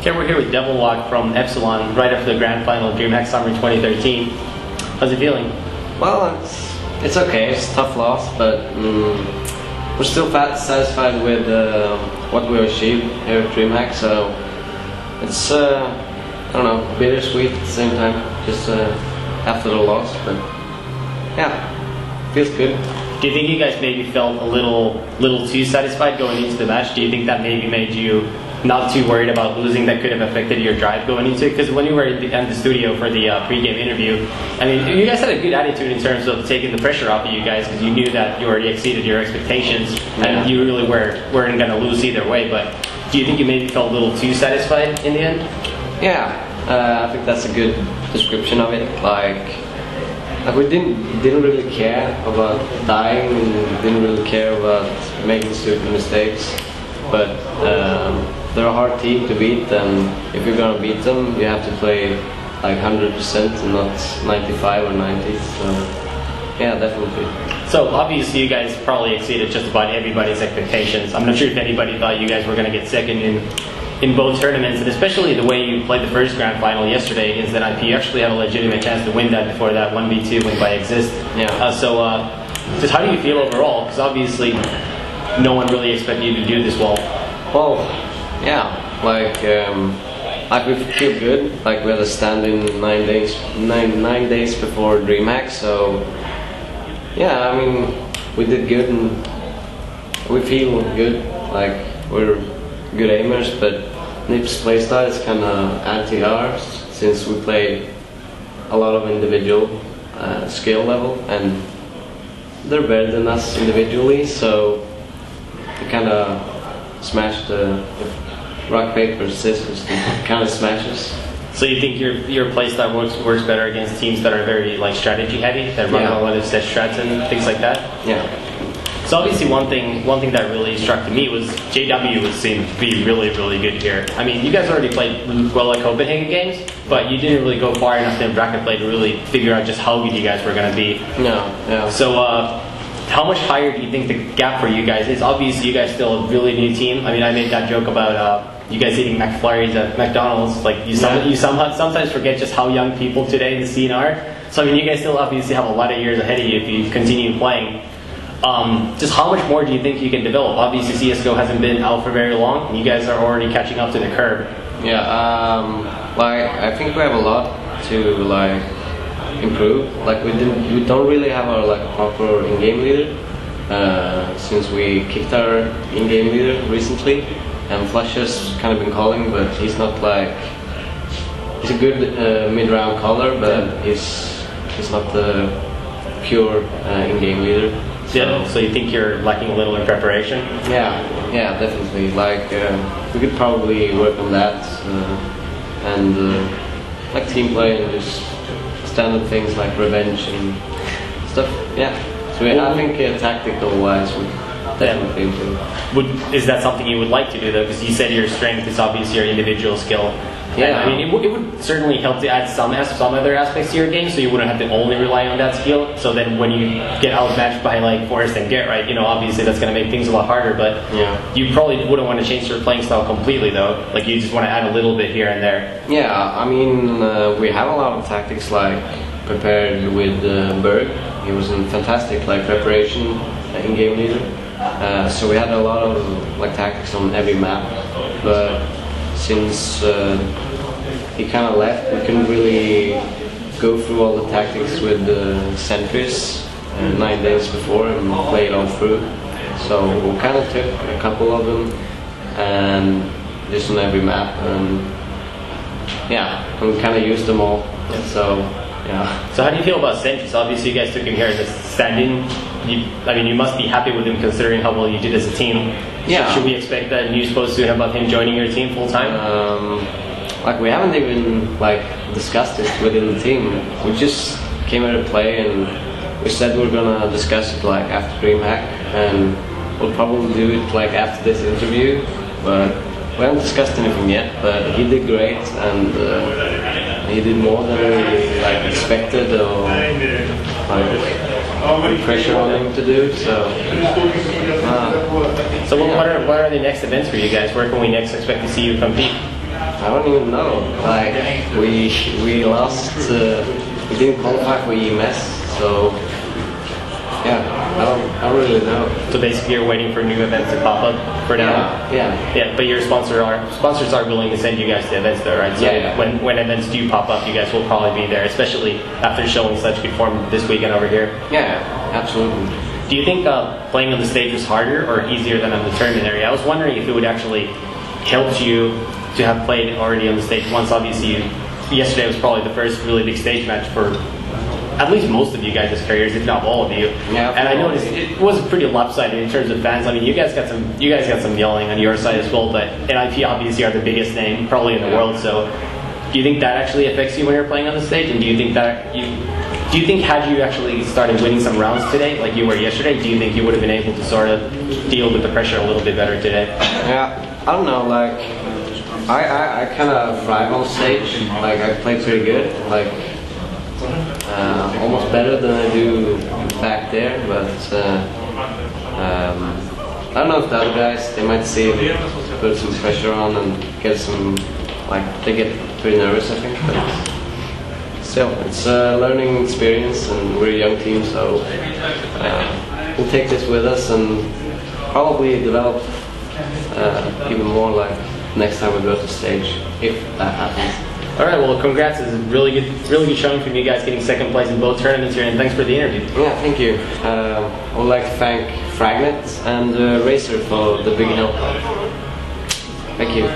Okay, we're here with Devilwalk from Epsilon right after the grand final of DreamHack Summer 2013. How's it feeling? Well, it's okay. It's a tough loss, but we're still satisfied with what we achieved here at DreamHack. So it's I don't know, bittersweet at the same time, just after the loss. But yeah, feels good. Do you think you guys maybe felt a little too satisfied going into the match? Do you think that maybe made you not too worried about losing, that could have affected your drive going into it? Because when you were in the studio for the pre-game interview, I mean, you guys had a good attitude in terms of taking the pressure off of you guys, because you knew that you already exceeded your expectations, and you really weren't going to lose either way. But do you think you maybe felt a little too satisfied in the end? Yeah, I think that's a good description of it. Like we didn't really care about dying, and didn't really care about making stupid mistakes. But they're a hard team to beat, and if you're gonna beat them, you have to play like 100% and not 95 or 90. So yeah, definitely. So obviously you guys probably exceeded just about everybody's expectations. I'm not sure if anybody thought you guys were going to get second in both tournaments, and especially the way you played the first grand final yesterday against that IP. You actually had a legitimate chance to win that before that 1v2 win by Exist. Yeah. Just how do you feel overall? Because obviously no one really expected you to do this well. Well, yeah, like we feel good. Like we had a stand-in 9 days before DreamHack, so yeah, I mean we did good and we feel good. Like we're good aimers, but Nip's playstyle is kind of anti-ours since we play a lot of individual skill level, and they're better than us individually, so we kind of smash the rock, paper, scissors, kind of smashes. So you think your playstyle works better against teams that are very like strategy heavy, that run a lot of set strats and things like that? Yeah. So obviously one thing that really struck to me was JW seemed to be really good here. I mean, you guys already played well at Copenhagen games, but you didn't really go far enough in bracket play to really figure out just how good you guys were going to be. No, yeah. So how much higher do you think the gap for you guys is? Obviously you guys still a really new team. I mean, I made that joke about you guys eating McFlurries at McDonald's. Like you sometimes forget just how young people today in the scene are. So I mean, you guys still obviously have a lot of years ahead of you if you continue playing. Just how much more do you think you can develop? Obviously CSGO hasn't been out for very long, and you guys are already catching up to the curve. Yeah, like I think we have a lot to like improve. Like we don't really have our like proper in-game leader since we kicked our in-game leader recently, and Flush has kind of been calling, but he's not like, he's a good mid-round caller, but he's not the pure in-game leader. So you think you're lacking a little in preparation? Yeah, definitely. Like we could probably work on that and like team play and just standard things like revenge and stuff. Yeah. So I think tactical wise would definitely improve. Is that something you would like to do though? Because you said your strength is obviously your individual skill. Yeah. And, I mean, it would certainly help to add some other aspects to your game, so you wouldn't have to only rely on that skill. So then when you get outmatched by like Forrest and Get, right, you know, obviously that's going to make things a lot harder, but you probably wouldn't want to change your playing style completely though. Like you just want to add a little bit here and there. Yeah, I mean, we have a lot of tactics like prepared with Berg. He was in fantastic like preparation in-game leader. So we had a lot of like tactics on every map, but since he kind of left, we couldn't really go through all the tactics with cENTRYZ 9 days before and play it all through. So we kind of took a couple of them and just on every map, and and we kind of used them all. So yeah. So how do you feel about cENTRYZ? Obviously you guys took him here as a stand-in. I mean, you must be happy with him considering how well you did as a team. Yeah. Should we expect that news post soon about him joining your team full time? Like we haven't even like discussed it within the team. We just came here to play, and we said we're gonna discuss it like after DreamHack, and we'll probably do it like after this interview. But we haven't discussed anything yet. But he did great, and he did more than we like expected or like pressure on him to do. So what are the next events for you guys? Where can we next expect to see you compete? I don't even know. Like we lost. We didn't qualify for EMS, so yeah, I don't really know. So basically, you're waiting for new events to pop up for now. Yeah. But your sponsors are willing to send you guys to events, though, right? So Yeah. when events do pop up, you guys will probably be there, especially after showing such good form this weekend over here. Yeah, absolutely. Do you think playing on the stage was harder or easier than on the tournament area? I was wondering if it would actually help you to have played already on the stage once. Obviously, yesterday was probably the first really big stage match for at least most of you guys' careers, if not all of you. Yeah, and I noticed it was pretty lopsided in terms of fans. I mean, you guys got some yelling on your side as well, but NIP obviously are the biggest name probably in the world. So, do you think that actually affects you when you're playing on the stage? And do you think had you actually started winning some rounds today, like you were yesterday, do you think you would have been able to sort of deal with the pressure a little bit better today? Yeah, I don't know. Like, I kind of thrive on stage. Like, I play pretty good. Like. Almost better than I do back there, but I don't know if the other guys, they might see it, put some pressure on and get some, like, they get pretty nervous, I think, but still, it's a learning experience and we're a young team, so we'll take this with us and probably develop even more, like, next time we go to stage, if that happens. All right, well, congrats. It's a really good showing from you guys, getting second place in both tournaments here, and thanks for the interview. Yeah, thank you. I would like to thank Fragnet and Racer for the big help. Thank you.